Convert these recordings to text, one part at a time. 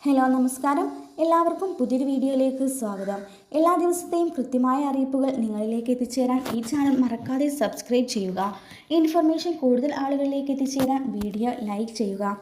Hello നമസ്കാരം. എല്ലാവർക്കും പുതിയൊരു വീഡിയോയിലേക്ക് സ്വാഗതം. എല്ലാ ദിവസത്തെയും കൃത്യമായ അറിയിപ്പുകൾ നിങ്ങളിലേക്ക് എത്തിച്ചേരാൻ ഈ ചാനൽ മറക്കാതെ സബ്സ്ക്രൈബ് ചെയ്യുക. ഈ ഇൻഫർമേഷൻ കൂടുതൽ ആളുകളിലേക്ക് എത്തിച്ചേരാൻ വീഡിയോ ലൈക്ക് ചെയ്യുക.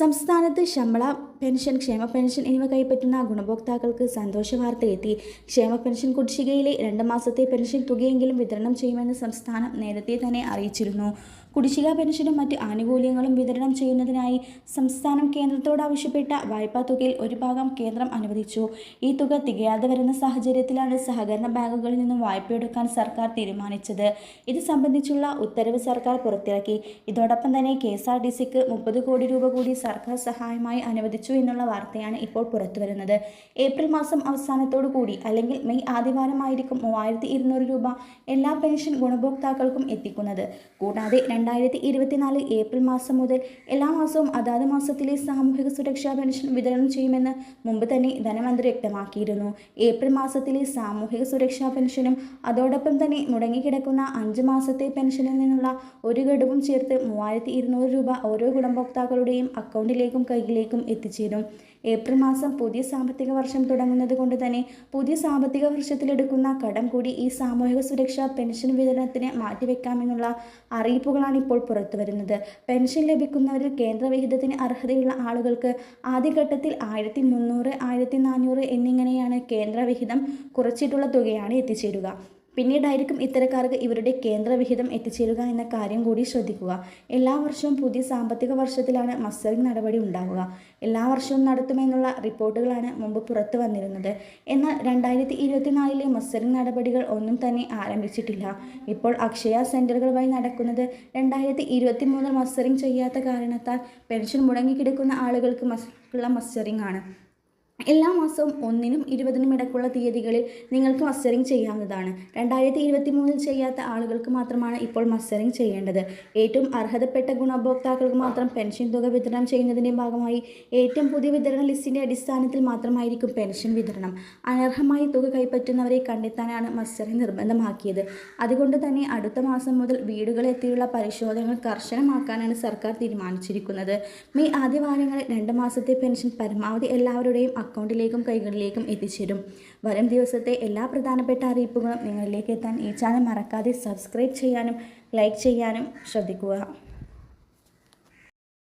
സംസ്ഥാനത്ത് ശമ്പള പെൻഷൻ, ക്ഷേമ പെൻഷൻ എന്നിവ കൈപ്പറ്റുന്ന ഗുണഭോക്താക്കൾക്ക് സന്തോഷ വാർത്തയെത്തി. ക്ഷേമ പെൻഷൻ കുടിശ്ശികയിലെ 2 മാസത്തെ പെൻഷൻ തുകയെങ്കിലും വിതരണം ചെയ്യുമെന്ന് സംസ്ഥാനം നേരത്തെ തന്നെ അറിയിച്ചിരുന്നു. കുടിശ്ശിക പെൻഷനും മറ്റ് ആനുകൂല്യങ്ങളും വിതരണം ചെയ്യുന്നതിനായി സംസ്ഥാനം കേന്ദ്രത്തോട് ആവശ്യപ്പെട്ട വായ്പാ തുകയിൽ ഒരു ഭാഗം കേന്ദ്രം അനുവദിച്ചു. ഈ തുക തികയാതെ വരുന്ന സാഹചര്യത്തിലാണ് സഹകരണ ബാങ്കുകളിൽ നിന്നും വായ്പയെടുക്കാൻ സർക്കാർ തീരുമാനിച്ചത്. ഇത് സംബന്ധിച്ചുള്ള ഉത്തരവ് സർക്കാർ പുറത്തിറക്കി. ഇതോടൊപ്പം തന്നെ KSRTCക്ക് 30 കോടി രൂപ കൂടി സർക്കാർ സഹായമായി അനുവദിച്ചു എന്നുള്ള വാർത്തയാണ് ഇപ്പോൾ പുറത്തുവരുന്നത്. ഏപ്രിൽ മാസം അവസാനത്തോടു കൂടി അല്ലെങ്കിൽ മെയ് ആദ്യവാരമായിരിക്കും 3200 രൂപ എല്ലാ പെൻഷൻ ഗുണഭോക്താക്കൾക്കും എത്തിക്കുന്നത്. കൂടാതെ 2024 ഏപ്രിൽ മാസം മുതൽ എല്ലാ മാസവും അതാത് മാസത്തിലെ സാമൂഹിക സുരക്ഷാ പെൻഷൻ വിതരണം ചെയ്യുമെന്ന് മുമ്പ് തന്നെ ധനമന്ത്രി വ്യക്തമാക്കിയിരുന്നു. ഏപ്രിൽ മാസത്തിലെ സാമൂഹിക സുരക്ഷാ പെൻഷനും അതോടൊപ്പം തന്നെ മുടങ്ങിക്കിടക്കുന്ന 5 മാസത്തെ പെൻഷനിൽ നിന്നുള്ള ഒരു ഗഡുവും ചേർത്ത് 3200 രൂപ ഓരോ ഗുണഭോക്താക്കളുടെയും അക്കൗണ്ടിലേക്കും കൈയിലേക്കും എത്തിച്ചേരും. ഏപ്രിൽ മാസം പുതിയ സാമ്പത്തിക വർഷം തുടങ്ങുന്നത് കൊണ്ട് തന്നെ പുതിയ സാമ്പത്തിക വർഷത്തിലെടുക്കുന്ന കടം കൂടി ഈ സാമൂഹിക സുരക്ഷാ പെൻഷൻ വിതരണത്തിന് മാറ്റിവെക്കാമെന്നുള്ള അറിയിപ്പുകളാണ് ഇപ്പോൾ പുറത്തുവരുന്നത്. പെൻഷൻ ലഭിക്കുന്നവരിൽ കേന്ദ്രവിഹിതത്തിന് അർഹതയുള്ള ആളുകൾക്ക് ആദ്യഘട്ടത്തിൽ 1300, 1400 എന്നിങ്ങനെയാണ് കേന്ദ്രവിഹിതം കുറച്ചിട്ടുള്ള തുകയാണ് എത്തിച്ചേരുക. പിന്നീടായിരിക്കും ഇത്തരക്കാർക്ക് ഇവരുടെ കേന്ദ്രവിഹിതം എത്തിച്ചേരുക എന്ന കാര്യം കൂടി ശ്രദ്ധിക്കുക. എല്ലാ വർഷവും പുതിയ സാമ്പത്തിക വർഷത്തിലാണ് മസ്റ്ററിംഗ് നടപടി ഉണ്ടാവുക. എല്ലാ വർഷവും നടത്തുമെന്നുള്ള റിപ്പോർട്ടുകളാണ് മുമ്പ് പുറത്തു വന്നിരുന്നത്. എന്നാൽ 2024 മസ്റ്ററിംഗ് നടപടികൾ ഒന്നും തന്നെ ആരംഭിച്ചിട്ടില്ല. ഇപ്പോൾ അക്ഷയ സെന്ററുകൾ വഴി നടക്കുന്നത് 2023 മസ്റ്ററിംഗ് ചെയ്യാത്ത കാരണത്താൽ പെൻഷൻ മുടങ്ങിക്കിടക്കുന്ന ആളുകൾക്ക് ഉള്ള മസ്റ്ററിംഗ് ആണ്. എല്ലാ മാസവും 1-നും 20-നും ഇടയ്ക്കുള്ള തീയതികളിൽ നിങ്ങൾക്ക് മസ്റ്ററിംഗ് ചെയ്യാവുന്നതാണ്. 2023 ചെയ്യാത്ത ആളുകൾക്ക് മാത്രമാണ് ഇപ്പോൾ മസ്റ്ററിംഗ് ചെയ്യേണ്ടത്. ഏറ്റവും അർഹതപ്പെട്ട ഗുണഭോക്താക്കൾക്ക് മാത്രം പെൻഷൻ തുക വിതരണം ചെയ്യുന്നതിൻ്റെ ഭാഗമായി ഏറ്റവും പുതിയ വിതരണ ലിസ്റ്റിൻ്റെ അടിസ്ഥാനത്തിൽ മാത്രമായിരിക്കും പെൻഷൻ വിതരണം. അനർഹമായി തുക കൈപ്പറ്റുന്നവരെ കണ്ടെത്താനാണ് മസ്റ്ററിംഗ് നിർബന്ധമാക്കിയത്. അതുകൊണ്ട് തന്നെ അടുത്ത മാസം മുതൽ വീടുകളെത്തിയുള്ള പരിശോധനകൾ കർശനമാക്കാനാണ് സർക്കാർ തീരുമാനിച്ചിരിക്കുന്നത്. മെയ് ആദ്യവാരങ്ങളിൽ 2 മാസത്തെ പെൻഷൻ പരമാവധി എല്ലാവരുടെയും അക്കൗണ്ടിലേക്കും കൈകളിലേക്കും എത്തിച്ചേരും. വരും ദിവസത്തെ എല്ലാ പ്രധാനപ്പെട്ട അറിയിപ്പുകളും നിങ്ങളിലേക്ക് എത്താൻ ഈ ചാനൽ മറക്കാതെ സബ്സ്ക്രൈബ് ചെയ്യാനും ലൈക്ക് ചെയ്യാനും ശ്രദ്ധിക്കുക.